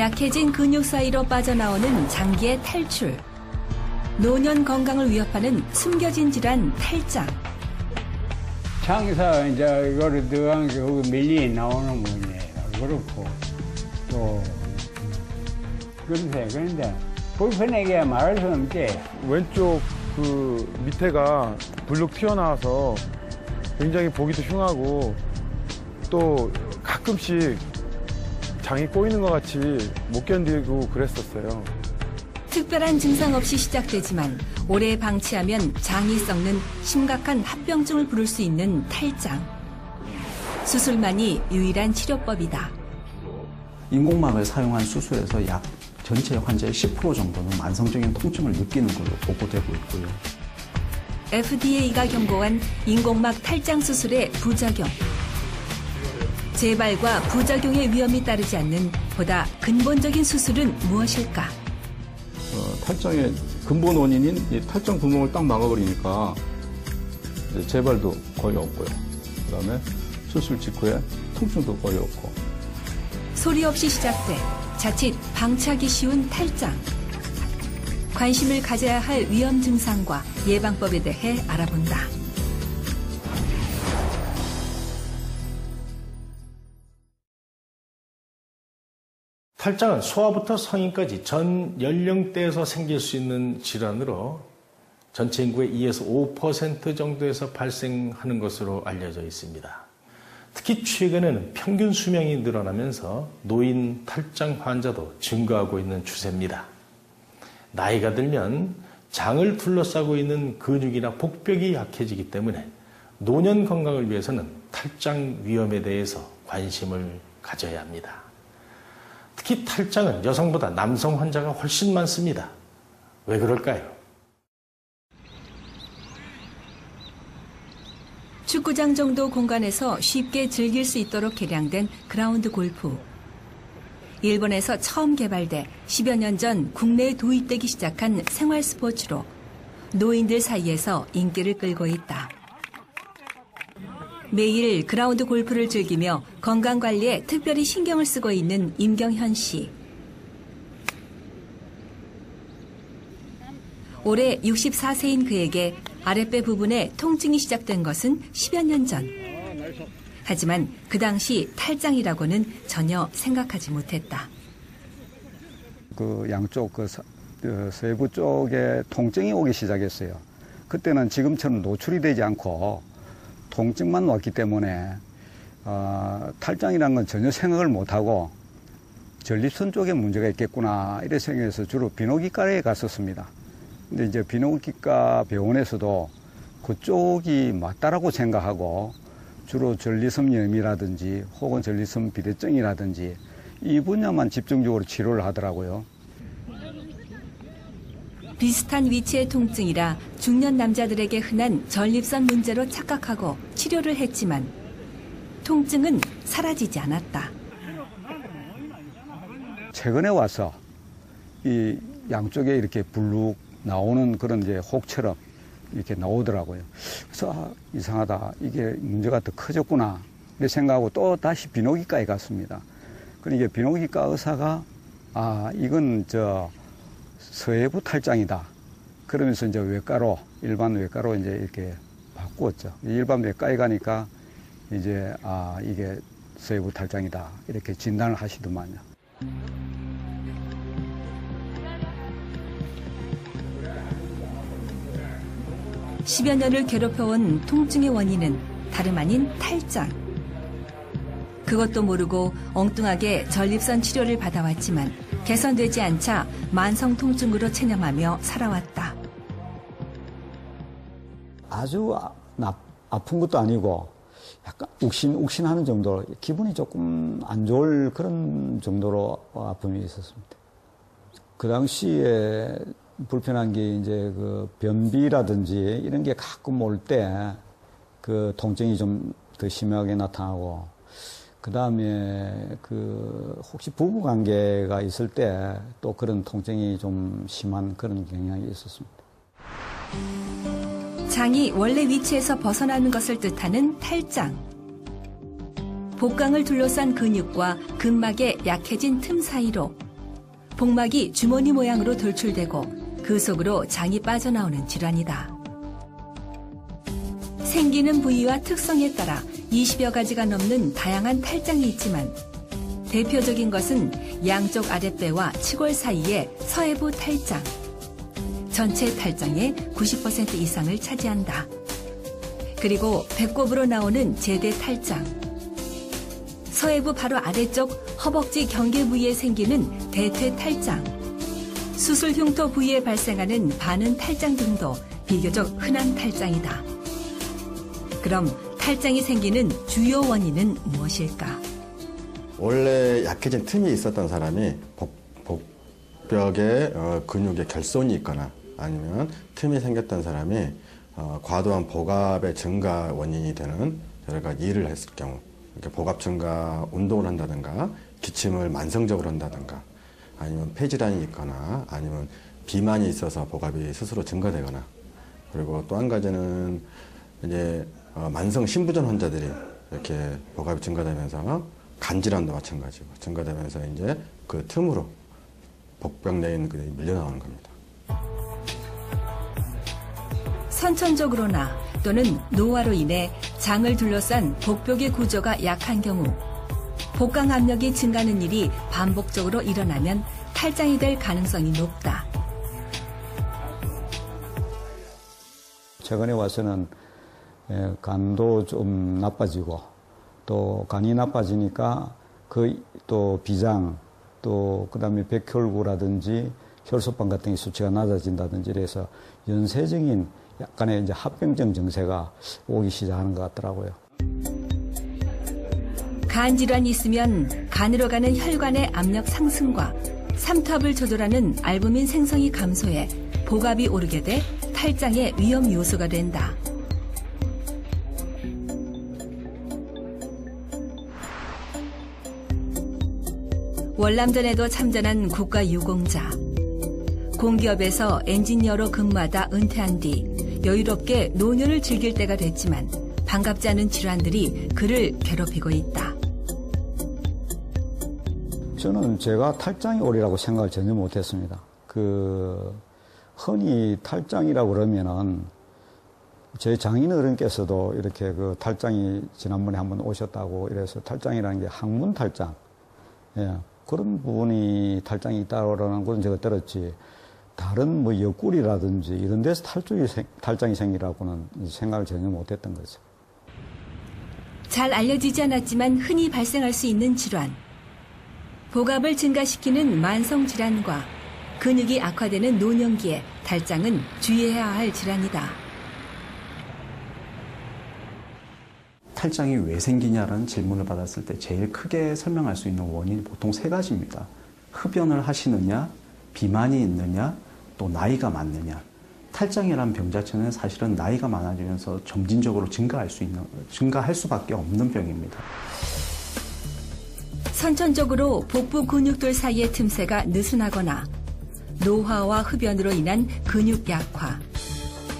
약해진 근육 사이로 빠져나오는 장기의 탈출. 노년 건강을 위협하는 숨겨진 질환 탈장. 장에서 이제 이거를 들어간 게 밀리 나오는 거예요. 그렇고 또 그런데 불편하게 말할 수는 없지. 왼쪽 그 밑에가 불룩 튀어나와서 굉장히 보기도 흉하고 또 가끔씩 장이 꼬이는 것 같이 못 견디고 그랬었어요. 특별한 증상 없이 시작되지만 오래 방치하면 장이 썩는 심각한 합병증을 부를 수 있는 탈장. 수술만이 유일한 치료법이다. 인공막을 사용한 수술에서 약 전체 환자의 10% 정도는 만성적인 통증을 느끼는 걸로 보고되고 있고요. FDA가 경고한 인공막 탈장 수술의 부작용. 재발과 부작용의 위험이 따르지 않는 보다 근본적인 수술은 무엇일까? 탈장의 근본 원인인 이 탈장 구멍을 딱 막아버리니까 재발도 거의 없고요. 그다음에 수술 직후에 통증도 거의 없고. 소리 없이 시작돼 자칫 방치하기 쉬운 탈장. 관심을 가져야 할 위험 증상과 예방법에 대해 알아본다. 탈장은 소아부터 성인까지 전 연령대에서 생길 수 있는 질환으로 전체 인구의 2에서 5% 정도에서 발생하는 것으로 알려져 있습니다. 특히 최근에는 평균 수명이 늘어나면서 노인 탈장 환자도 증가하고 있는 추세입니다. 나이가 들면 장을 둘러싸고 있는 근육이나 복벽이 약해지기 때문에 노년 건강을 위해서는 탈장 위험에 대해서 관심을 가져야 합니다. 특히 탈장은 여성보다 남성 환자가 훨씬 많습니다. 왜 그럴까요? 축구장 정도 공간에서 쉽게 즐길 수 있도록 개량된 그라운드 골프. 일본에서 처음 개발돼 10여 년 전 국내에 도입되기 시작한 생활 스포츠로 노인들 사이에서 인기를 끌고 있다. 매일 그라운드 골프를 즐기며 건강관리에 특별히 신경을 쓰고 있는 임경현 씨. 올해 64세인 그에게 아랫배 부분에 통증이 시작된 것은 10여 년 전. 하지만 그 당시 탈장이라고는 전혀 생각하지 못했다. 그 양쪽 세부 쪽에 통증이 오기 시작했어요. 그때는 지금처럼 노출이 되지 않고 통증만 왔기 때문에 탈장이라는 건 전혀 생각을 못하고 전립선 쪽에 문제가 있겠구나 이래 생각해서 주로 비뇨기과에 갔었습니다. 근데 이제 비뇨기과 병원에서도 그쪽이 맞다라고 생각하고 주로 전립선염이라든지 혹은 전립선 비대증이라든지 이 분야만 집중적으로 치료를 하더라고요. 비슷한 위치의 통증이라 중년 남자들에게 흔한 전립선 문제로 착각하고 치료를 했지만 통증은 사라지지 않았다. 최근에 와서 이 양쪽에 이렇게 불룩 나오는 그런 이제 혹처럼 이렇게 나오더라고요. 그래서 이상하다. 이게 문제가 더 커졌구나. 이렇게 생각하고 또 다시 비뇨기과에 갔습니다. 그러니까 비뇨기과 의사가 이건 서해부 탈장이다. 그러면서 이제 일반 외과로 이제 이렇게 바꾸었죠. 일반 외과에 가니까 이제 이게 서해부 탈장이다. 이렇게 진단을 하시더만요. (10여) 년을 괴롭혀온 통증의 원인은 다름 아닌 탈장. 그것도 모르고 엉뚱하게 전립선 치료를 받아왔지만 개선되지 않자 만성 통증으로 체념하며 살아왔다. 아주 아픈 것도 아니고 약간 욱신욱신하는 정도로 기분이 조금 안 좋을 그런 정도로 아픔이 있었습니다. 그 당시에 불편한 게 이제 그 변비라든지 이런 게 가끔 올 때 그 통증이 좀 더 심하게 나타나고 그 다음에 혹시 부부 관계가 있을 때 또 그런 통증이 좀 심한 그런 경향이 있었습니다. 장이 원래 위치에서 벗어나는 것을 뜻하는 탈장. 복강을 둘러싼 근육과 근막의 약해진 틈 사이로 복막이 주머니 모양으로 돌출되고 그 속으로 장이 빠져나오는 질환이다. 생기는 부위와 특성에 따라 20여 가지가 넘는 다양한 탈장이 있지만 대표적인 것은 양쪽 아랫배와 치골 사이의 서해부 탈장. 전체 탈장의 90% 이상을 차지한다. 그리고 배꼽으로 나오는 제대 탈장. 서해부 바로 아래쪽 허벅지 경계 부위에 생기는 대퇴 탈장. 수술 흉터 부위에 발생하는 반은 탈장 등도 비교적 흔한 탈장이다. 그럼 탈장이 생기는 주요 원인은 무엇일까? 원래 약해진 틈이 있었던 사람이 복벽에 근육에 결손이 있거나 아니면 틈이 생겼던 사람이 과도한 복압의 증가 원인이 되는 여러 가지 일을 했을 경우, 이렇게 복압 증가 운동을 한다든가 기침을 만성적으로 한다든가 아니면 폐질환이 있거나 아니면 비만이 있어서 복압이 스스로 증가되거나, 그리고 또 한 가지는 이제 만성 신부전 환자들이 이렇게 복압이 증가되면서 간질환도 마찬가지고 증가되면서 이제 그 틈으로 복벽 내에 있는 것들이 밀려 나오는 겁니다. 선천적으로나 또는 노화로 인해 장을 둘러싼 복벽의 구조가 약한 경우 복강 압력이 증가하는 일이 반복적으로 일어나면 탈장이 될 가능성이 높다. 최근에 와서는 간도 좀 나빠지고 또 간이 나빠지니까 또 비장 또 그다음에 백혈구라든지 혈소판 같은 게 수치가 낮아진다든지 이래서 연쇄적인 약간의 이제 합병증 증세가 오기 시작하는 것 같더라고요. 간 질환이 있으면 간으로 가는 혈관의 압력 상승과 삼투압을 조절하는 알부민 생성이 감소해 복압이 오르게 돼 탈장의 위험 요소가 된다. 월남전에도 참전한 국가유공자. 공기업에서 엔지니어로 근무하다 은퇴한 뒤 여유롭게 노년을 즐길 때가 됐지만 반갑지 않은 질환들이 그를 괴롭히고 있다. 저는 제가 탈장이 오리라고 생각을 전혀 못했습니다. 흔히 탈장이라고 그러면은 제 장인 어른께서도 이렇게 탈장이 지난번에 한번 오셨다고 이래서 탈장이라는 게 항문 탈장, 그런 부분이 탈장이 있다는 건 제가 들었지, 다른 옆구리라든지 이런 데서 탈장이 생기라고는 생각을 전혀 못했던 거죠. 잘 알려지지 않았지만 흔히 발생할 수 있는 질환. 복압을 증가시키는 만성 질환과 근육이 악화되는 노년기에 탈장은 주의해야 할 질환이다. 탈장이 왜 생기냐라는 질문을 받았을 때 제일 크게 설명할 수 있는 원인이 보통 3가지입니다. 흡연을 하시느냐, 비만이 있느냐, 또 나이가 많느냐. 탈장이라는 병 자체는 사실은 나이가 많아지면서 점진적으로 증가할 수밖에 없는 병입니다. 선천적으로 복부 근육돌 사이의 틈새가 느슨하거나 노화와 흡연으로 인한 근육 약화,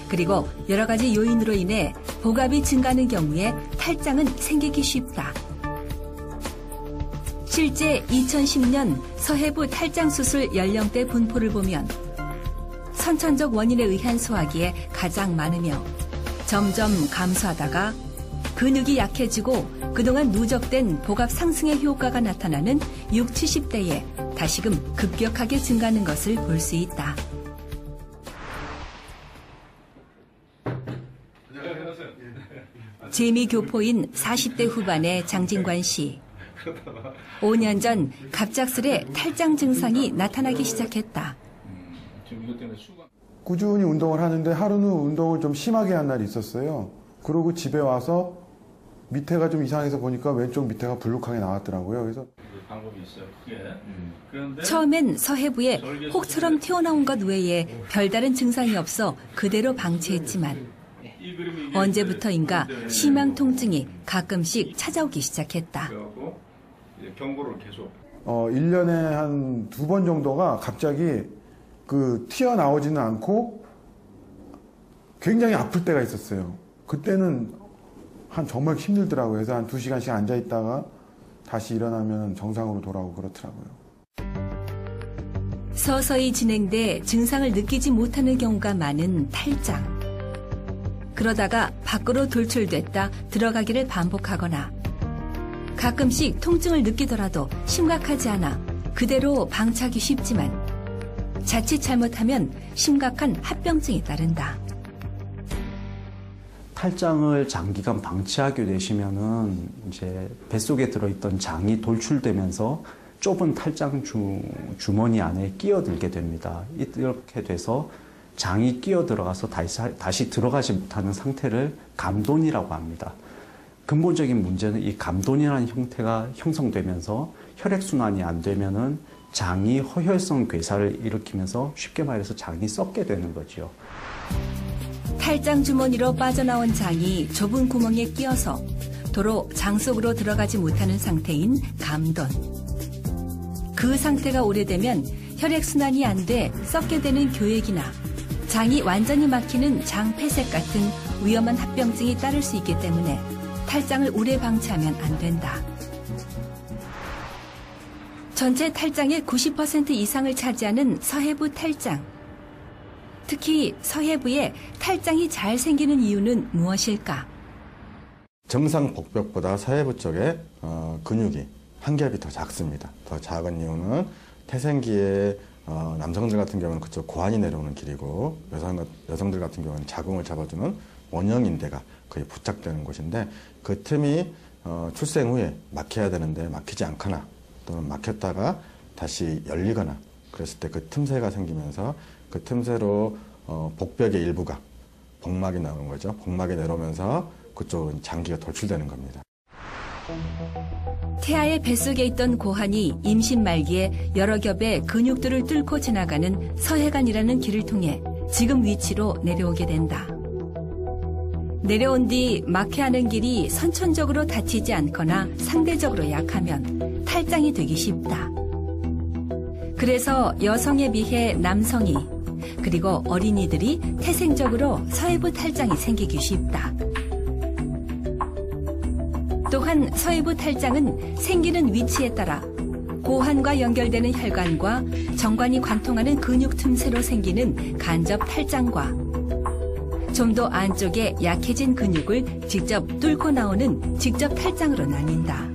그리고 여러 가지 요인으로 인해 복압이 증가하는 경우에 탈장은 생기기 쉽다. 실제 2010년 서해부 탈장 수술 연령대 분포를 보면 선천적 원인에 의한 소화기에 가장 많으며 점점 감소하다가 근육이 약해지고 그동안 누적된 복압 상승의 효과가 나타나는 60, 70대에 다시금 급격하게 증가하는 것을 볼 수 있다. 재미교포인 40대 후반의 장진관 씨. 5년 전 갑작스레 탈장 증상이 나타나기 시작했다. 꾸준히 운동을 하는데 하루는 운동을 좀 심하게 한 날이 있었어요. 그러고 집에 와서 밑에가 좀 이상해서 보니까 왼쪽 밑에가 불룩하게 나왔더라고요. 그래서 방법이 있어요. 그런데 처음엔 서해부에 혹처럼 튀어나온 것 외에 별다른 증상이 없어 그대로 방치했지만 언제부터인가 심한 통증이 가끔씩 찾아오기 시작했다. 경고를 계속. 1년에 한 2번 정도가 갑자기 튀어나오지는 않고 굉장히 아플 때가 있었어요. 그때는 정말 힘들더라고요. 그래서 한 2시간씩 앉아있다가 다시 일어나면 정상으로 돌아오고 그렇더라고요. 서서히 진행돼 증상을 느끼지 못하는 경우가 많은 탈장. 그러다가 밖으로 돌출됐다 들어가기를 반복하거나 가끔씩 통증을 느끼더라도 심각하지 않아 그대로 방치하기 쉽지만 자칫 잘못하면 심각한 합병증이 따른다. 탈장을 장기간 방치하게 되시면은 이제 뱃속에 들어있던 장이 돌출되면서 좁은 탈장 주머니 안에 끼어들게 됩니다. 이렇게 돼서 장이 끼어 들어가서 다시 들어가지 못하는 상태를 감돈이라고 합니다. 근본적인 문제는 이 감돈이라는 형태가 형성되면서 혈액순환이 안 되면은 장이 허혈성 괴사를 일으키면서 쉽게 말해서 장이 썩게 되는 거죠. 탈장 주머니로 빠져나온 장이 좁은 구멍에 끼어서 도로 장 속으로 들어가지 못하는 상태인 감돈. 그 상태가 오래되면 혈액순환이 안 돼 썩게 되는 교액이나 장이 완전히 막히는 장폐색 같은 위험한 합병증이 따를 수 있기 때문에 탈장을 오래 방치하면 안 된다. 전체 탈장의 90% 이상을 차지하는 서해부 탈장. 특히 서해부에 탈장이 잘 생기는 이유는 무엇일까? 정상 복벽보다 서해부 쪽에 근육이 한 겹이 더 작습니다. 더 작은 이유는 태생기에 남성들 같은 경우는 그쪽 고환이 내려오는 길이고 여성들 같은 경우는 자궁을 잡아주는 원형인대가 거의 부착되는 곳인데 그 틈이 출생 후에 막혀야 되는데 막히지 않거나 또는 막혔다가 다시 열리거나 그랬을 때 그 틈새가 생기면서 그 틈새로 복벽의 일부가 복막이 나오는 거죠. 복막이 내려오면서 그쪽은 장기가 돌출되는 겁니다. 태아의 뱃속에 있던 고환이 임신 말기에 여러 겹의 근육들을 뚫고 지나가는 서해관이라는 길을 통해 지금 위치로 내려오게 된다. 내려온 뒤 막혀하는 길이 선천적으로 다치지 않거나 상대적으로 약하면 탈장이 되기 쉽다. 그래서 여성에 비해 남성이 그리고 어린이들이 태생적으로 서해부 탈장이 생기기 쉽다. 또한 서해부 탈장은 생기는 위치에 따라 고환과 연결되는 혈관과 정관이 관통하는 근육 틈새로 생기는 간접 탈장과 좀 더 안쪽에 약해진 근육을 직접 뚫고 나오는 직접 탈장으로 나뉜다.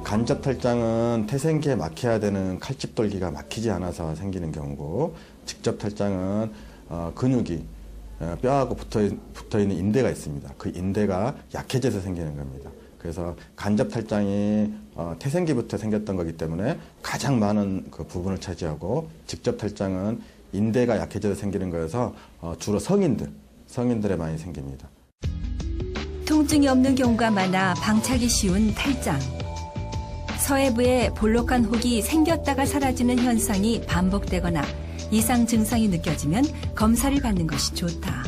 간접 탈장은 태생기에 막혀야 되는 칼집돌기가 막히지 않아서 생기는 경우고 직접 탈장은 근육이 뼈하고 붙어있는 인대가 있습니다. 그 인대가 약해져서 생기는 겁니다. 그래서 간접 탈장이 태생기부터 생겼던 거기 때문에 가장 많은 그 부분을 차지하고 직접 탈장은 인대가 약해져서 생기는 거여서 주로 성인들에 많이 생깁니다. 통증이 없는 경우가 많아 방치하기 쉬운 탈장. 서해부에 볼록한 혹이 생겼다가 사라지는 현상이 반복되거나 이상 증상이 느껴지면 검사를 받는 것이 좋다.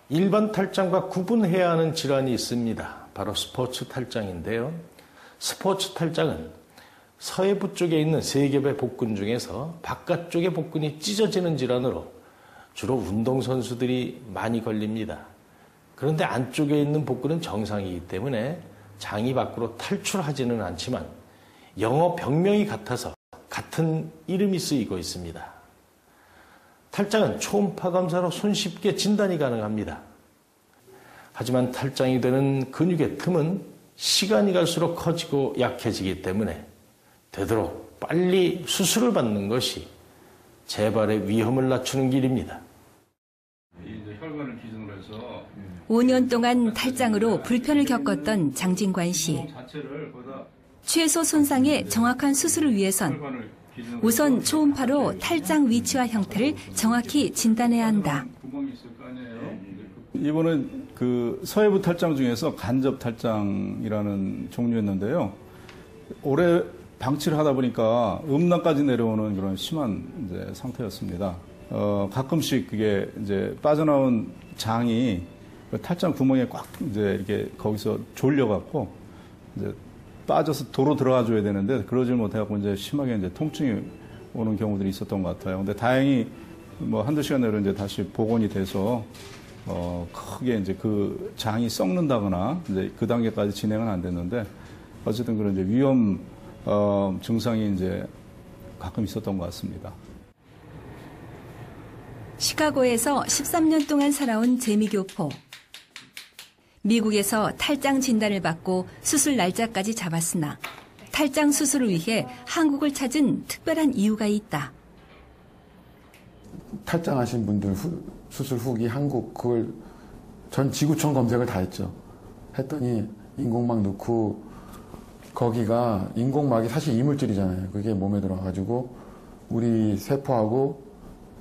일반 탈장과 구분해야 하는 질환이 있습니다. 바로 스포츠 탈장인데요. 스포츠 탈장은 서해부 쪽에 있는 세 겹의 복근 중에서 바깥쪽의 복근이 찢어지는 질환으로 주로 운동선수들이 많이 걸립니다. 그런데 안쪽에 있는 복근은 정상이기 때문에 장이 밖으로 탈출하지는 않지만 영어 병명이 같아서 같은 이름이 쓰이고 있습니다. 탈장은 초음파 검사로 손쉽게 진단이 가능합니다. 하지만 탈장이 되는 근육의 틈은 시간이 갈수록 커지고 약해지기 때문에 되도록 빨리 수술을 받는 것이 재발의 위험을 낮추는 길입니다. 혈관을 기준으로 해서 5년 동안 탈장으로 불편을 겪었던 장진관 씨. 최소 손상의 정확한 수술을 위해선 우선 초음파로 탈장 위치와 형태를 정확히 진단해야 한다. 이번은 그 서해부 탈장 중에서 간접 탈장이라는 종류였는데요. 오래 방치를 하다 보니까 음낭까지 내려오는 그런 심한 이제 상태였습니다. 가끔씩 그게 이제 빠져나온 장이 탈장 구멍에 꽉 이제 이렇게 거기서 졸려갖고 이제 빠져서 도로 들어가 줘야 되는데 그러질 못해갖고 이제 심하게 이제 통증이 오는 경우들이 있었던 것 같아요. 근데 다행히 뭐 한두 시간 내로 이제 다시 복원이 돼서 크게 이제 그 장이 썩는다거나 이제 그 단계까지 진행은 안 됐는데 어쨌든 그런 이제 위험 증상이 이제 가끔 있었던 것 같습니다. 시카고에서 13년 동안 살아온 재미교포. 미국에서 탈장 진단을 받고 수술 날짜까지 잡았으나 탈장 수술을 위해 한국을 찾은 특별한 이유가 있다. 탈장하신 분들 수술 후기 한국 그걸 전 지구촌 검색을 다 했죠. 했더니 인공막 넣고 거기가 인공막이 사실 이물질이잖아요. 그게 몸에 들어가가지고 우리 세포하고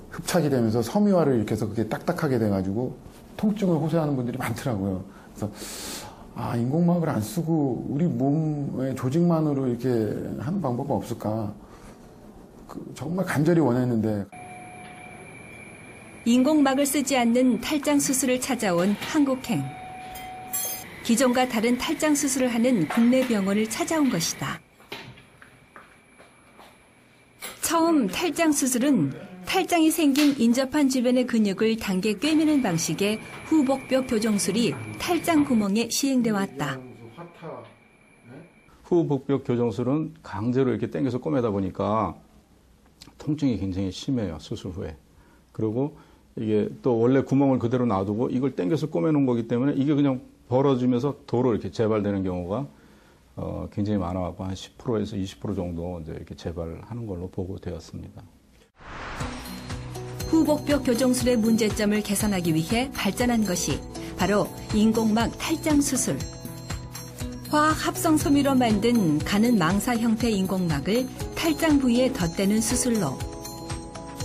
흡착이 되면서 섬유화를 일으켜서 그게 딱딱하게 돼가지고 통증을 호소하는 분들이 많더라고요. 그래서 인공막을 안 쓰고 우리 몸의 조직만으로 이렇게 하는 방법은 없을까? 정말 간절히 원했는데. 인공막을 쓰지 않는 탈장 수술을 찾아온 한국행. 기존과 다른 탈장 수술을 하는 국내 병원을 찾아온 것이다. 처음 탈장 수술은 탈장이 생긴 인접한 주변의 근육을 당겨 꿰매는 방식의 후복벽 교정술이 탈장 구멍에 시행돼 왔다. 후복벽 교정술은 강제로 이렇게 당겨서 꼬매다 보니까 통증이 굉장히 심해요, 수술 후에. 그리고 이게 또 원래 구멍을 그대로 놔두고 이걸 당겨서 꼬매놓은 거기 때문에 이게 그냥 벌어지면서 도로 이렇게 재발되는 경우가 굉장히 많아갖고 한 10%에서 20% 정도 이제 이렇게 재발하는 걸로 보고되었습니다. 후복벽 교정술의 문제점을 개선하기 위해 발전한 것이 바로 인공막 탈장 수술. 화학 합성 섬유로 만든 가는 망사 형태 인공막을 탈장 부위에 덧대는 수술로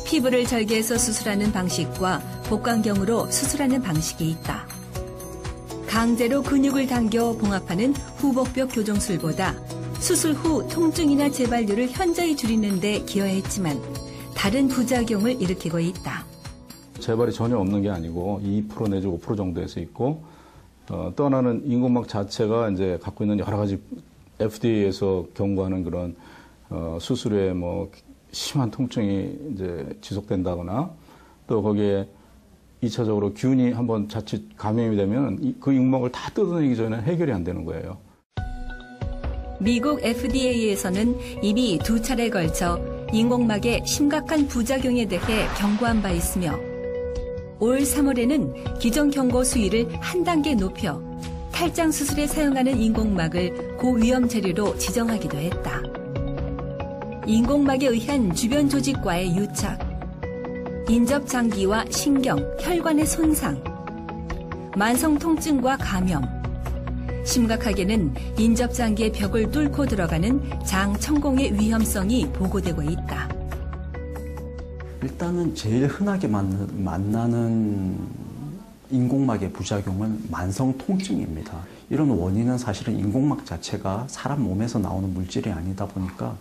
피부를 절개해서 수술하는 방식과 복강경으로 수술하는 방식이 있다. 강제로 근육을 당겨 봉합하는 후복벽 교정술보다 수술 후 통증이나 재발률을 현저히 줄이는 데 기여했지만 다른 부작용을 일으키고 있다. 재발이 전혀 없는 게 아니고 2% 내지 5% 정도에서 있고 또 하나는 인공막 자체가 이제 갖고 있는 여러 가지 FDA에서 경고하는 그런 수술에 뭐 심한 통증이 이제 지속된다거나 또 거기에 2차적으로 균이 한번 자칫 감염이 되면 그 인공막을 다 뜯어내기 전에 해결이 안 되는 거예요. 미국 FDA에서는 이미 2차례에 걸쳐 인공막의 심각한 부작용에 대해 경고한 바 있으며 올 3월에는 기존 경고 수위를 한 단계 높여 탈장 수술에 사용하는 인공막을 고위험 재료로 지정하기도 했다. 인공막에 의한 주변 조직과의 유착, 인접 장기와 신경, 혈관의 손상, 만성 통증과 감염, 심각하게는 인접 장기의 벽을 뚫고 들어가는 장 천공의 위험성이 보고되고 있다. 일단은 제일 흔하게 만나는 인공막의 부작용은 만성 통증입니다. 이런 원인은 사실은 인공막 자체가 사람 몸에서 나오는 물질이 아니다 보니까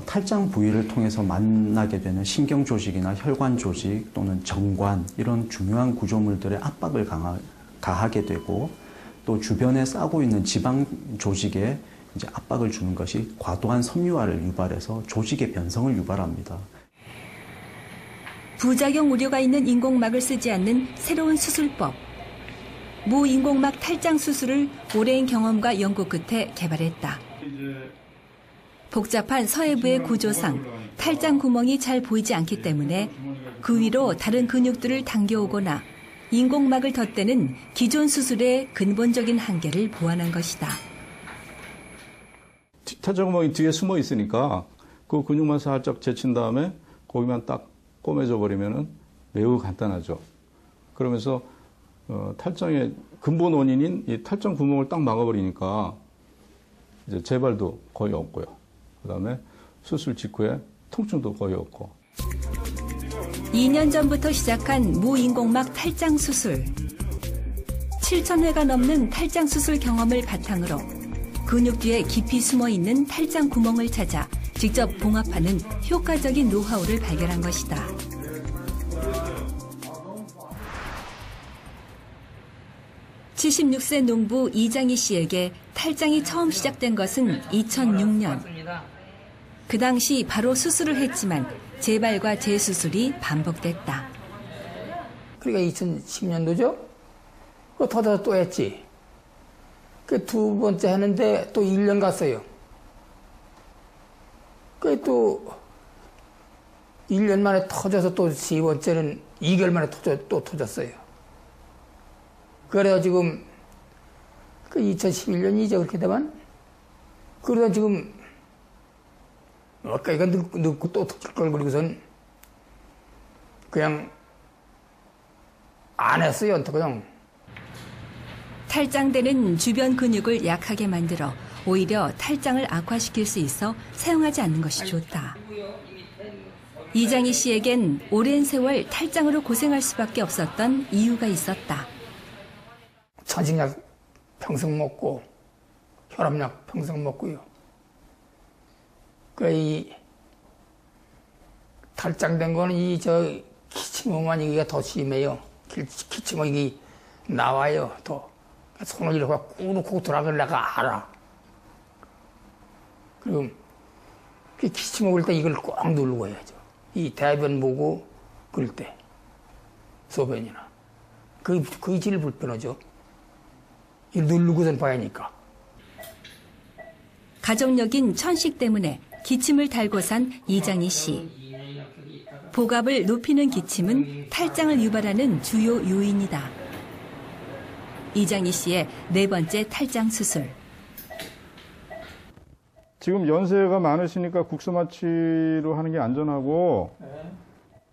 탈장 부위를 통해서 만나게 되는 신경 조직이나 혈관 조직 또는 정관 이런 중요한 구조물들의 압박을 가하게 되고 또 주변에 싸고 있는 지방 조직에 이제 압박을 주는 것이 과도한 섬유화를 유발해서 조직의 변성을 유발합니다. 부작용 우려가 있는 인공막을 쓰지 않는 새로운 수술법. 무인공막 탈장 수술을 오랜 경험과 연구 끝에 개발했다. 복잡한 서해부의 구조상 탈장 구멍이 잘 보이지 않기 때문에 그 위로 다른 근육들을 당겨오거나 인공막을 덧대는 기존 수술의 근본적인 한계를 보완한 것이다. 탈장 구멍이 뒤에 숨어 있으니까 그 근육만 살짝 제친 다음에 거기만 딱 꼬매져 버리면은 매우 간단하죠. 그러면서 탈장의 근본 원인인 이 탈장 구멍을 딱 막아버리니까 이제 재발도 거의 없고요. 그다음에 수술 직후에 통증도 거의 없고. 2년 전부터 시작한 무인공막 탈장 수술. 7,000회가 넘는 탈장 수술 경험을 바탕으로 근육 뒤에 깊이 숨어 있는 탈장 구멍을 찾아 직접 봉합하는 효과적인 노하우를 발견한 것이다. (76세) 농부 이장희 씨에게 탈장이 처음 시작된 것은 2006년. 그 당시 바로 수술을 했지만 재발과 재수술이 반복됐다. 그러니까 2010년도죠? 그거 더 또 했지. 그 두 번째 했는데 또 1년 갔어요. 그 또 1년 만에 터져서 또 세 번째는 2개월 만에 또 터졌어요. 그래서 지금 그 2011년이죠. 그렇게 되면. 그러다 지금 이거 늙고 또 터질 걸 그러고선 그냥 안 했어요. 그냥. 탈장되는 주변 근육을 약하게 만들어 오히려 탈장을 악화시킬 수 있어 사용하지 않는 것이 좋다. 이장희 씨에겐 오랜 세월 탈장으로 고생할 수밖에 없었던 이유가 있었다. 천식약 평생 먹고 혈압약 평생 먹고요. 이 탈장된 거는 기침음만 이게 더 심해요. 기침은 이게 나와요. 더 손을 이렇게 꾹 들어가면 내가 알아. 그럼 기침 먹을 때 이걸 꼭 누르고 해야죠. 이 대변 보고 그럴 때 소변이나 그게 제일 불편하죠. 이 누르고선 봐야니까. 가족력인 천식 때문에 기침을 달고 산 이장희 씨. 복압을 높이는 기침은 탈장을 유발하는 주요 요인이다. 이장희 씨의 네 번째 탈장 수술. 지금 연세가 많으시니까 국소마취로 하는 게 안전하고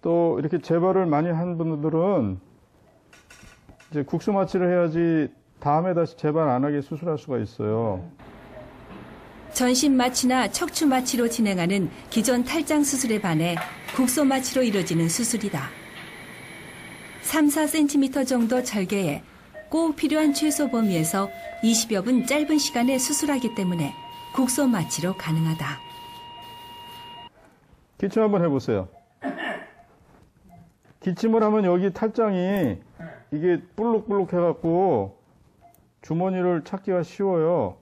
또 이렇게 재발을 많이 한 분들은 이제 국소마취를 해야지 다음에 다시 재발 안 하게 수술할 수가 있어요. 전신마취나 척추마취로 진행하는 기존 탈장 수술에 반해 국소마취로 이뤄지는 수술이다. 3, 4cm 정도 절개해 꼭 필요한 최소 범위에서 20여 분 짧은 시간에 수술하기 때문에 국소마취로 가능하다. 기침 한번 해보세요. 기침을 하면 여기 탈장이 이게 볼록볼록 해갖고 주머니를 찾기가 쉬워요.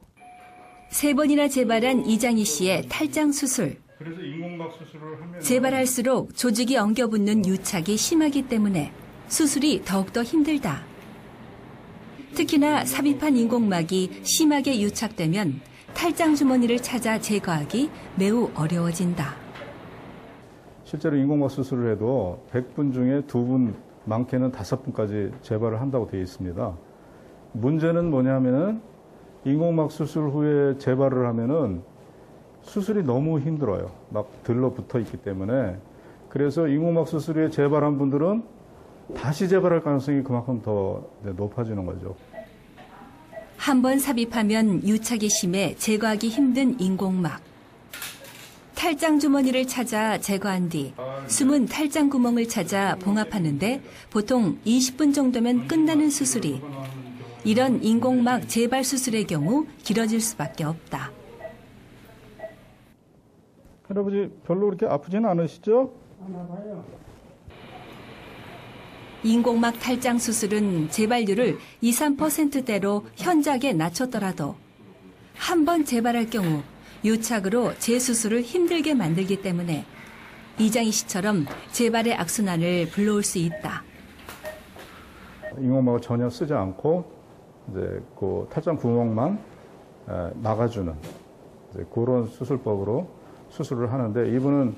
3번이나 재발한 이장희 씨의 탈장 수술. 그래서 인공막 수술을 하면 재발할수록 조직이 엉겨붙는 유착이 심하기 때문에 수술이 더욱더 힘들다. 특히나 삽입한 인공막이 심하게 유착되면 탈장 주머니를 찾아 제거하기 매우 어려워진다. 실제로 인공막 수술을 해도 100분 중에 2분, 많게는 5분까지 재발을 한다고 되어 있습니다. 문제는 뭐냐면은 인공막 수술 후에 재발을 하면은 수술이 너무 힘들어요. 막 들러붙어 있기 때문에. 그래서 인공막 수술 후에 재발한 분들은 다시 재발할 가능성이 그만큼 더 높아지는 거죠. 한 번 삽입하면 유착이 심해 제거하기 힘든 인공막. 탈장 주머니를 찾아 제거한 뒤 숨은 탈장 구멍을 찾아 봉합하는데 보통 20분 정도면 끝나는 수술이 이런 인공막 재발 수술의 경우 길어질 수밖에 없다. 할아버지 별로 그렇게 아프지는 않으시죠? 안 아파요. 인공막 탈장 수술은 재발률을 2, 3%대로 현저하게 낮췄더라도 한 번 재발할 경우 유착으로 재수술을 힘들게 만들기 때문에 이장희 씨처럼 재발의 악순환을 불러올 수 있다. 인공막을 전혀 쓰지 않고 이제 그 탈장 구멍만 막아주는 이제 그런 수술법으로 수술을 하는데 이분은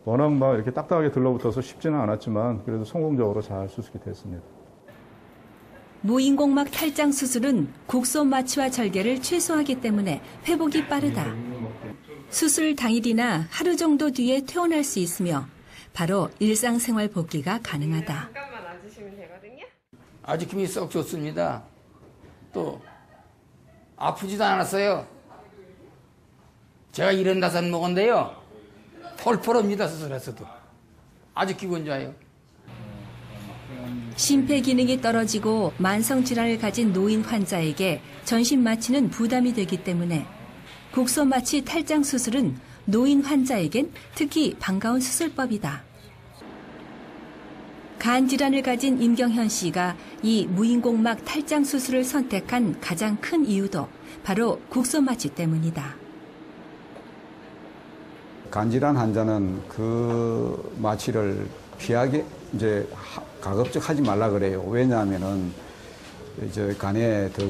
워낙 막 이렇게 딱딱하게 들러붙어서 쉽지는 않았지만 그래도 성공적으로 잘 수술이 됐습니다. 무인공막 탈장 수술은 국소마취와 절개를 최소화하기 때문에 회복이 빠르다. 수술 당일이나 하루 정도 뒤에 퇴원할 수 있으며 바로 일상생활 복귀가 가능하다. 잠깐만 앉으시면 되거든요. 아주 기분이 썩 좋습니다. 또 아프지도 않았어요. 제가 75 먹었는데요. 펄펄합니다. 수술했어도. 아주 기분 좋아요. 심폐기능이 떨어지고 만성질환을 가진 노인 환자에게 전신마취는 부담이 되기 때문에 국소마취 탈장 수술은 노인 환자에겐 특히 반가운 수술법이다. 간 질환을 가진 임경현 씨가 이 무인공막 탈장 수술을 선택한 가장 큰 이유도 바로 국소마취 때문이다. 간질환 환자는 그 마취를 피하게 이제 가급적 하지 말라 그래요. 왜냐하면은 이제 간에 더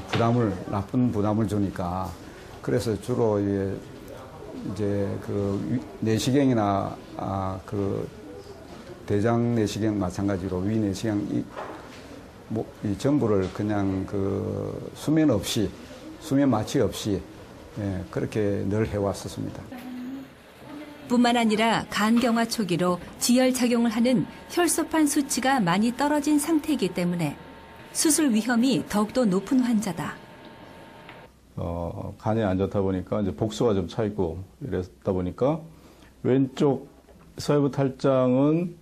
나쁜 부담을 주니까 그래서 주로 이제 그 내시경이나 그 대장 내시경 마찬가지로 위 내시경 이 전부를 그냥 그 수면 마취 없이 그렇게 늘 해왔었습니다. 뿐만 아니라 간경화 초기로 지혈 작용을 하는 혈소판 수치가 많이 떨어진 상태이기 때문에 수술 위험이 더욱더 높은 환자다. 간이 안 좋다 보니까 이제 복수가 좀 차 있고 이랬다 보니까 왼쪽 서해부 탈장은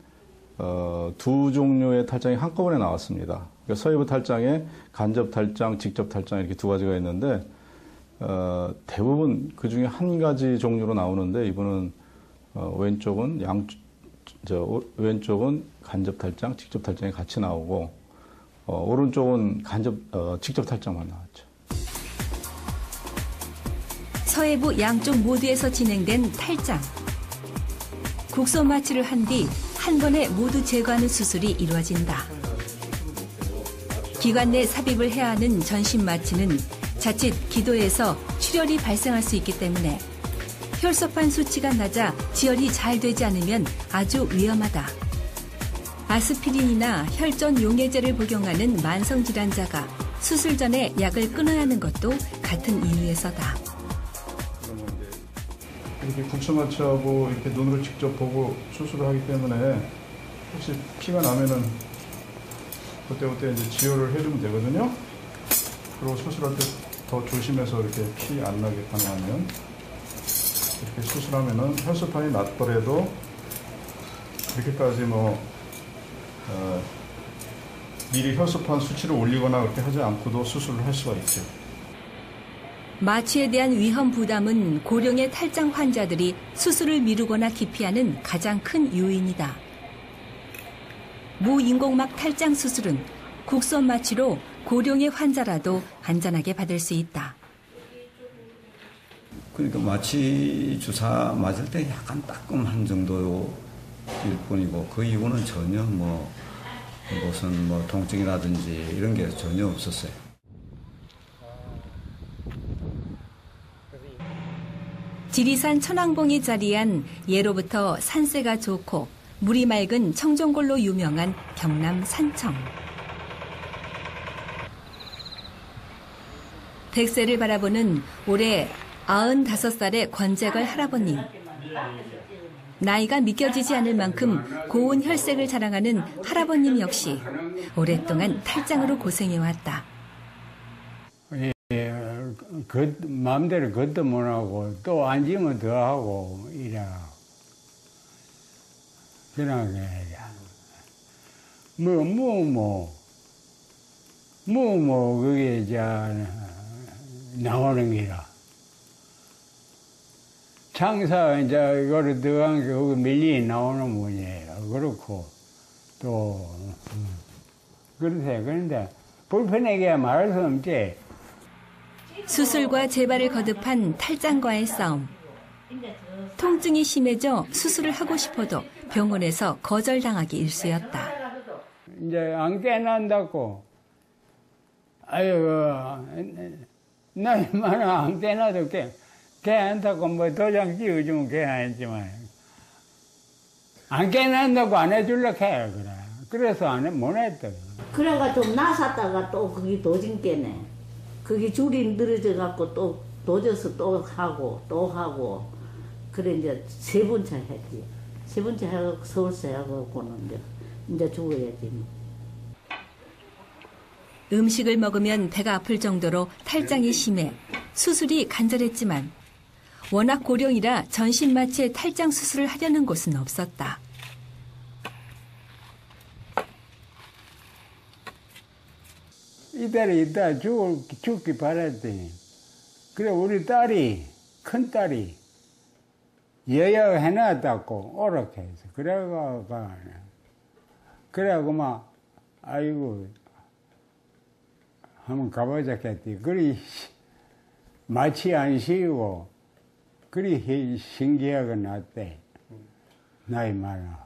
두 종류의 탈장이 한꺼번에 나왔습니다. 그러니까 서해부 탈장에 간접 탈장, 직접 탈장 이렇게 두 가지가 있는데 대부분 그 중에 한 가지 종류로 나오는데 이분은 왼쪽은 왼쪽은 간접 탈장, 직접 탈장이 같이 나오고 오른쪽은 직접 탈장만 나왔죠. 서해부 양쪽 모두에서 진행된 탈장. 국소 마취를 한 뒤 한 번에 모두 제거하는 수술이 이루어진다. 기관 내 삽입을 해야 하는 전신 마취는 자칫 기도에서 출혈이 발생할 수 있기 때문에 혈소판 수치가 낮아 지혈이 잘 되지 않으면 아주 위험하다. 아스피린이나 혈전 용해제를 복용하는 만성 질환자가 수술 전에 약을 끊어야 하는 것도 같은 이유에서다. 이렇게 국소마취하고 이렇게 눈으로 직접 보고 수술을 하기 때문에 혹시 피가 나면은 그때 이제 지혈을 해주면 되거든요. 그리고 수술할 때 더 조심해서 이렇게 피 안 나게 가능하면 이렇게 수술하면은 혈소판이 낮더라도 그렇게까지 미리 혈소판 수치를 올리거나 그렇게 하지 않고도 수술을 할 수가 있죠. 마취에 대한 위험 부담은 고령의 탈장 환자들이 수술을 미루거나 기피하는 가장 큰 요인이다. 무인공막 탈장 수술은 국소 마취로 고령의 환자라도 안전하게 받을 수 있다. 그러니까 마취 주사 맞을 때 약간 따끔한 정도일 뿐이고 그 이후는 전혀 무슨 통증이라든지 이런 게 전혀 없었어요. 지리산 천왕봉이 자리한 예로부터 산세가 좋고 물이 맑은 청정골로 유명한 경남 산청. 백세를 바라보는 올해 95살의 권재걸 할아버님. 나이가 믿겨지지 않을 만큼 고운 혈색을 자랑하는 할아버님 역시 오랫동안 탈장으로 고생해왔다. 마음대로 걷도 못하고 또 앉으면 더 하고 이래. 그냥 그게 나오는 기라. 창사 이제 이거를 들어간 게 거기 밀리 나오는 문이에요. 그렇고 또 그러세요. 그런데 불편하게 말할 수 없지. 수술과 재발을 거듭한 탈장과의 싸움. 통증이 심해져 수술을 하고 싶어도 병원에서 거절당하기 일쑤였다. 이제 안 깨난다고. 아유, 나이 많아 안 깨나도 깨한다고 도장 찍어주면 깨하지만 안 깨난다고 안 해줄려고 해. 그래서 못 했다. 그래가 좀 나섰다가 또 그게 도진 깨네. 그게 줄이 늘어져갖고 또 도져서 또 하고 그래 이제 세 번째 했지. 세 번째 해갖고 서울서 해갖고는 이제 죽어야지. 음식을 먹으면 배가 아플 정도로 탈장이 심해 수술이 간절했지만 워낙 고령이라 전신 마취에 탈장 수술을 하려는 곳은 없었다. 이대로 있다 죽기 바랬더니 그래 우리 큰 딸이 여여 해놨다고 오락해 해서 그래가고 막 아이고 한번 가보자 했더니 그리 마취 안 쉬고 그리 신기하게 났대. 나이 많아.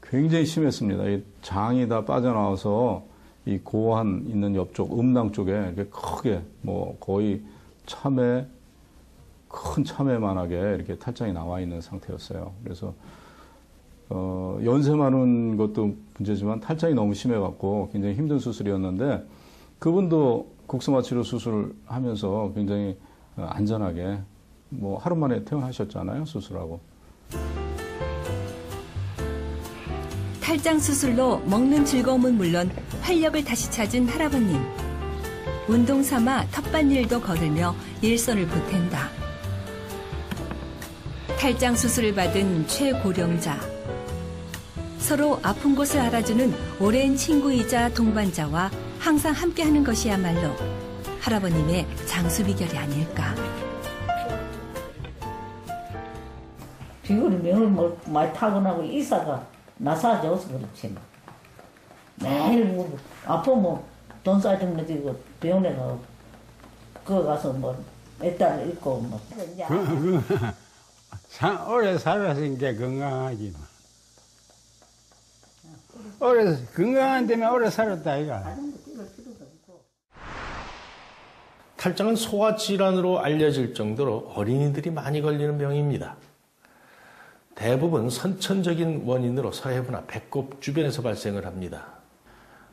굉장히 심했습니다. 이 장이 다 빠져나와서 이 고안 있는 옆쪽 음낭 쪽에 이렇게 크게 뭐 거의 큰 참외만하게 이렇게 탈장이 나와 있는 상태였어요. 그래서 연세 많은 것도 문제지만 탈장이 너무 심해갖고 굉장히 힘든 수술이었는데 그분도 국소마 치료 수술하면서 굉장히 안전하게 뭐 하루 만에 퇴원하셨잖아요, 수술하고. 탈장 수술로 먹는 즐거움은 물론 활력을 다시 찾은 할아버님. 운동 삼아 텃밭일도 거들며 일손을 보탠다. 탈장 수술을 받은 최고령자. 서로 아픈 곳을 알아주는 오랜 친구이자 동반자와 항상 함께하는 것이야말로 할아버님의 장수 비결이 아닐까. 비결이 명을 많이 타고나고 이사가 나사져서 그렇지 뭐. 매일 뭐 아프면 돈 싸주면 되고 병원에 가고 그거 가서 뭐 애딸 있고 뭐. 오래 살았으니까 건강하지 뭐. 오래 건강한 데면 오래 살았다 이가. 탈장은 소화 질환으로 알려질 정도로 어린이들이 많이 걸리는 병입니다. 대부분 선천적인 원인으로 서해부나 배꼽 주변에서 발생을 합니다.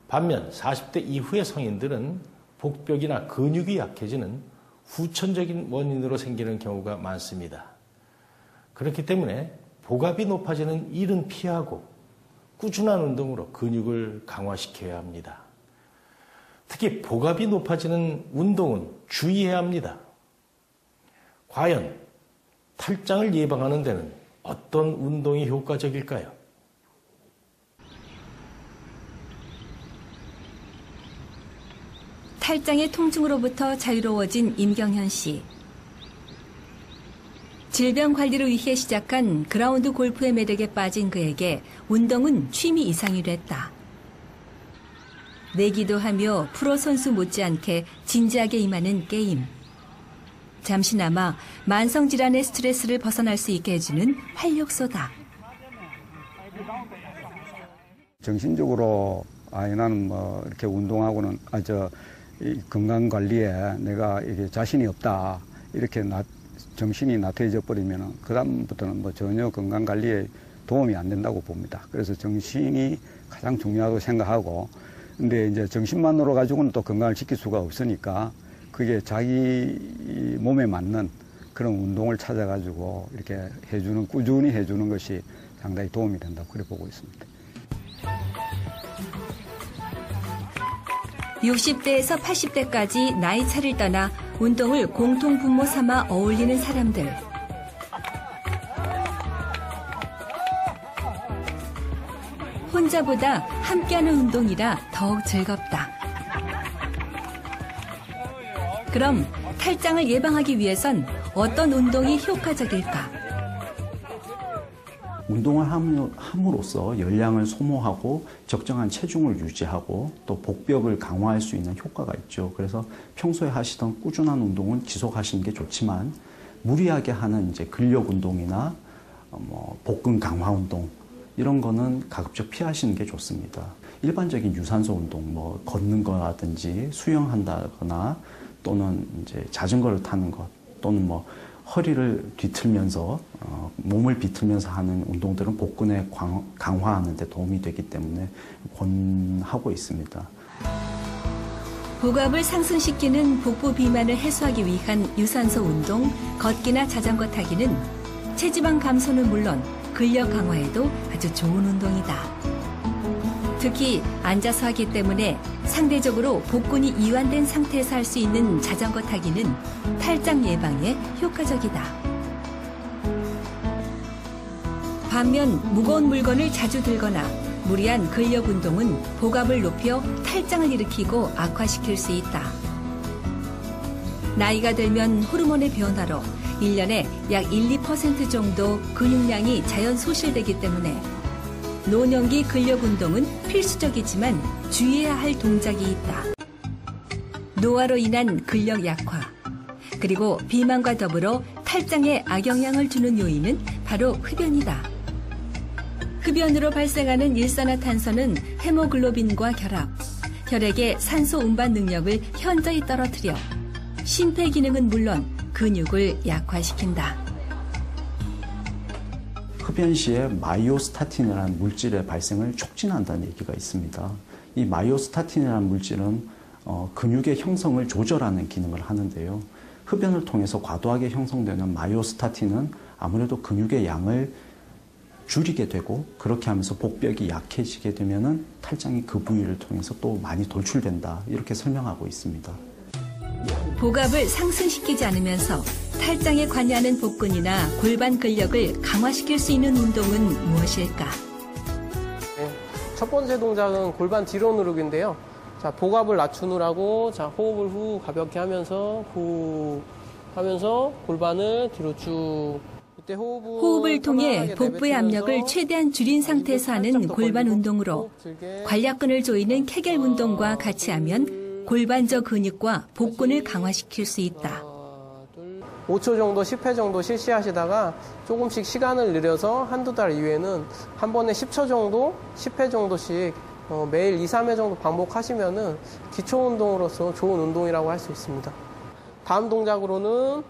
반면 40대 이후의 성인들은 복벽이나 근육이 약해지는 후천적인 원인으로 생기는 경우가 많습니다. 그렇기 때문에 복압이 높아지는 일은 피하고 꾸준한 운동으로 근육을 강화시켜야 합니다. 특히 복압이 높아지는 운동은 주의해야 합니다. 과연 탈장을 예방하는 데는 어떤 운동이 효과적일까요? 탈장의 통증으로부터 자유로워진 임경현 씨. 질병 관리를 위해 시작한 그라운드 골프의 매력에 빠진 그에게 운동은 취미 이상이 됐다. 내기도 하며 프로 선수 못지않게 진지하게 임하는 게임. 잠시나마 만성질환의 스트레스를 벗어날 수 있게 해주는 활력소다. 정신적으로 나는 뭐 이렇게 운동하고는 건강 관리에 내가 이게 자신이 없다 이렇게 정신이 나태해져 버리면 그다음부터는 뭐 전혀 건강 관리에 도움이 안 된다고 봅니다. 그래서 정신이 가장 중요하다고 생각하고, 근데 이제 정신만으로 가지고는 또 건강을 지킬 수가 없으니까 그게 자기 몸에 맞는 그런 운동을 찾아가지고 이렇게 꾸준히 해주는 것이 상당히 도움이 된다고 그래 보고 있습니다. 60대에서 80대까지 나이 차를 떠나 운동을 공통 분모 삼아 어울리는 사람들. 혼자보다 함께하는 운동이라 더욱 즐겁다. 그럼 탈장을 예방하기 위해선 어떤 운동이 효과적일까? 운동을 함으로써 열량을 소모하고 적정한 체중을 유지하고 또 복벽을 강화할 수 있는 효과가 있죠. 그래서 평소에 하시던 꾸준한 운동은 지속하시는 게 좋지만 무리하게 하는 이제 근력 운동이나 복근 강화 운동 이런 거는 가급적 피하시는 게 좋습니다. 일반적인 유산소 운동, 걷는 거라든지 수영한다거나 또는 이제 자전거를 타는 것 또는 허리를 뒤틀면서 몸을 비틀면서 하는 운동들은 복근에 강화하는 데 도움이 되기 때문에 권하고 있습니다. 복압을 상승시키는 복부 비만을 해소하기 위한 유산소 운동, 걷기나 자전거 타기는 체지방 감소는 물론 근력 강화에도 아주 좋은 운동이다. 특히 앉아서 하기 때문에 상대적으로 복근이 이완된 상태에서 할 수 있는 자전거 타기는 탈장 예방에 효과적이다. 반면 무거운 물건을 자주 들거나 무리한 근력 운동은 복압을 높여 탈장을 일으키고 악화시킬 수 있다. 나이가 들면 호르몬의 변화로 1년에 약 1~2% 정도 근육량이 자연 소실되기 때문에 노년기 근력 운동은 필수적이지만 주의해야 할 동작이 있다. 노화로 인한 근력 약화, 그리고 비만과 더불어 탈장에 악영향을 주는 요인은 바로 흡연이다. 흡연으로 발생하는 일산화탄소는 헤모글로빈과 결합, 혈액의 산소 운반 능력을 현저히 떨어뜨려 심폐 기능은 물론 근육을 약화시킨다. 흡연 시에 마이오스타틴이라는 물질의 발생을 촉진한다는 얘기가 있습니다. 이 마이오스타틴이라는 물질은 근육의 형성을 조절하는 기능을 하는데요. 흡연을 통해서 과도하게 형성되는 마이오스타틴은 아무래도 근육의 양을 줄이게 되고, 그렇게 하면서 복벽이 약해지게 되면은 탈장이 그 부위를 통해서 또 많이 돌출된다, 이렇게 설명하고 있습니다. 복압을 상승시키지 않으면서 탈장에 관여하는 복근이나 골반 근력을 강화시킬 수 있는 운동은 무엇일까? 네, 첫 번째 동작은 골반 뒤로 누르기인데요. 자, 복압을 낮추느라고, 자, 호흡을 후 가볍게 하면서 후 하면서 골반을 뒤로 쭉. 이때 호흡을 통해 복부의 압력을 최대한 줄인 상태에서 하는 골반 운동으로 관략근을 조이는 케겔 운동과 같이 하면 골반저 근육과 복근을 강화시킬 수 있다. 5초 정도, 10회 정도 실시하시다가 조금씩 시간을 늘려서 한두 달 이후에는 한 번에 10초 정도, 10회 정도씩 매일 2, 3회 정도 반복하시면은 기초 운동으로서 좋은 운동이라고 할 수 있습니다. 다음 동작으로는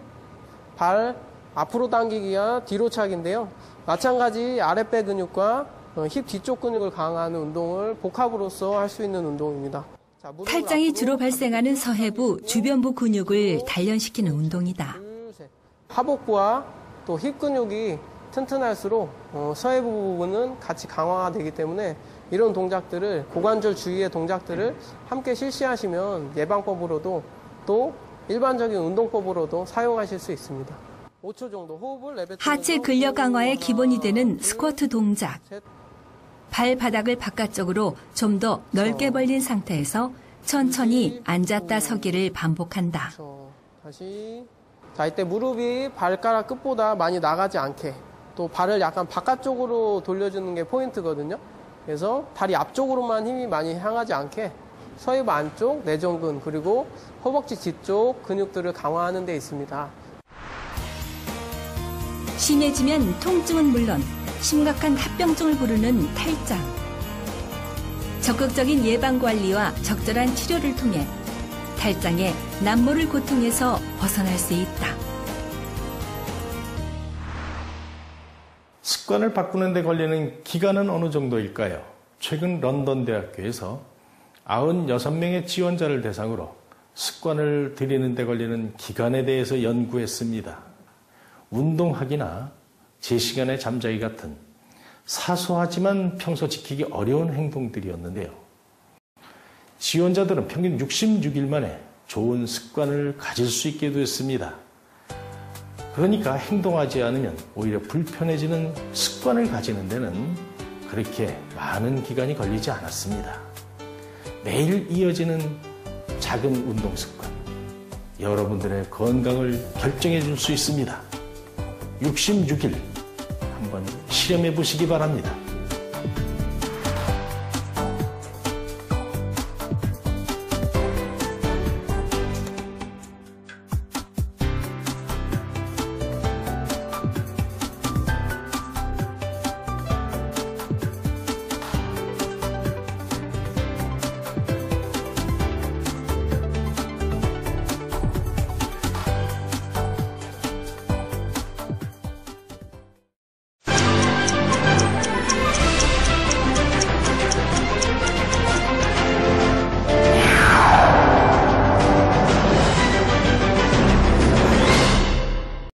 발 앞으로 당기기와 뒤로 차기인데요. 마찬가지 아랫배 근육과 힙 뒤쪽 근육을 강화하는 운동을 복합으로서 할 수 있는 운동입니다. 자, 탈장이 주로 발생하는 서해부, 주변부 근육을 단련시키는 운동이다. 하복부와 또 힙 근육이 튼튼할수록 서해부 부분은 같이 강화가 되기 때문에 이런 동작들을, 고관절 주위의 동작들을 함께 실시하시면 예방법으로도 또 일반적인 운동법으로도 사용하실 수 있습니다. 5초 정도 호흡을 내뱉으면서 하체 근력 강화의 기본이 되는 스쿼트 동작. 발바닥을 바깥쪽으로 좀 더 넓게 벌린 상태에서 천천히 앉았다 서기를 반복한다. 다시. 자, 이때 무릎이 발가락 끝보다 많이 나가지 않게, 또 발을 약간 바깥쪽으로 돌려주는 게 포인트거든요. 그래서 다리 앞쪽으로만 힘이 많이 향하지 않게 서해부 안쪽, 내전근, 그리고 허벅지 뒤쪽 근육들을 강화하는 데 있습니다. 심해지면 통증은 물론 심각한 합병증을 부르는 탈장. 적극적인 예방관리와 적절한 치료를 통해 탈장의 남모를 고통에서 벗어날 수 있다. 습관을 바꾸는 데 걸리는 기간은 어느 정도일까요? 최근 런던 대학교에서 96명의 지원자를 대상으로 습관을 들이는 데 걸리는 기간에 대해서 연구했습니다. 운동하기나 제 시간에 잠자기 같은 사소하지만 평소 지키기 어려운 행동들이었는데요. 지원자들은 평균 66일 만에 좋은 습관을 가질 수 있게 됐습니다. 그러니까 행동하지 않으면 오히려 불편해지는 습관을 가지는 데는 그렇게 많은 기간이 걸리지 않았습니다. 매일 이어지는 작은 운동 습관, 여러분들의 건강을 결정해 줄 수 있습니다. 66일 한번 실험해 보시기 바랍니다.